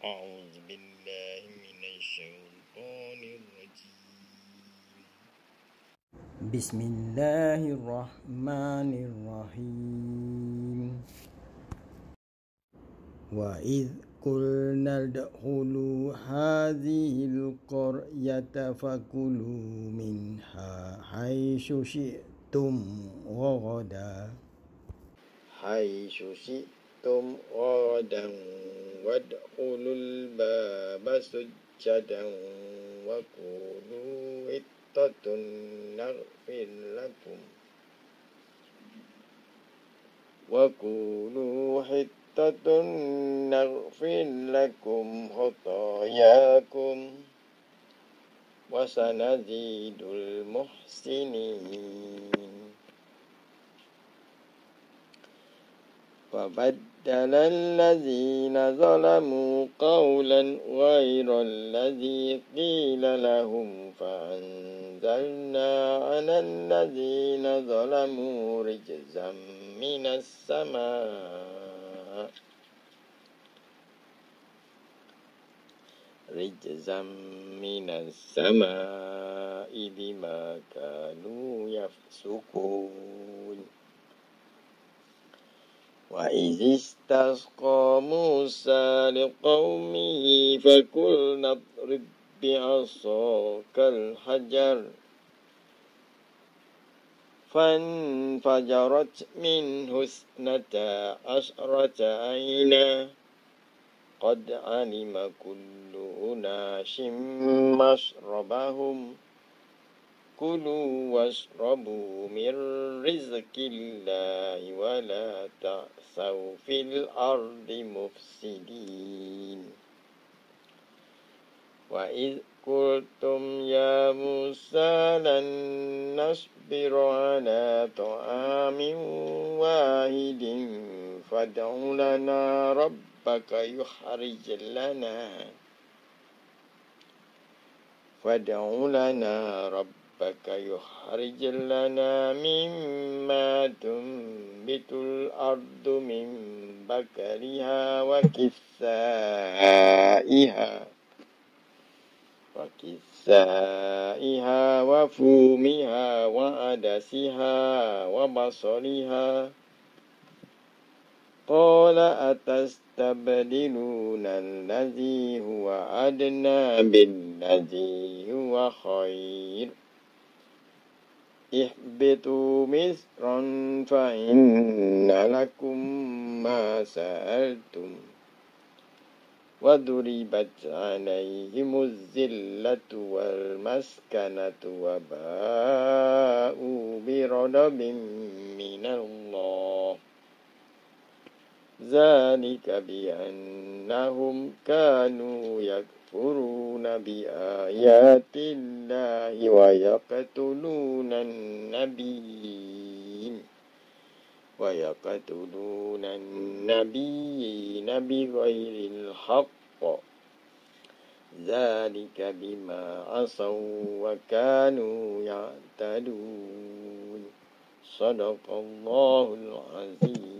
أعوذ بالله من الشيطان الرجيم. بسم الله الرحمن الرحيم. وإذ قلنا ادخلوا هذه القرية فكلوا منها حيث شئتم رغدا وادخلوا الباب سجدا وقولوا حطة نغفر لكم خطاياكم وسنزيد المحسنين. فبدل الذين ظلموا قولا غير الذي قيل لهم فأنزلنا على الذين ظلموا رجزا من السماء بما كانوا يفسقون. وإذ استسقى موسى لقومه فقلنا اضرب بعصاك الحجر فانفجرت منه 12 عينا قد علم كل أناس مشربهم كلوا واشربوا من رزق الله ولا تعثوا في الأرض مفسدين. وإذ قلتم يا موسى لن نصبر على طعام واحد فادع لنا ربك يخرج لنا مما تنبت الأرض من بقلها وكسائها وفومها وعدسها وبصلها. قال أتستبدلون الذي هو أدنى بالذي هو خير اهبطوا مصرا فإن لكم ما سألتم وضربت عليهم الذلة والمسكنة وباءوا بغضب من الله ذلك بأنهم كانوا يكفرون بآيات الله ويقتلون النبيين بغير الحق ذلك بما عصوا وكانوا يعتدون. صدق الله العظيم.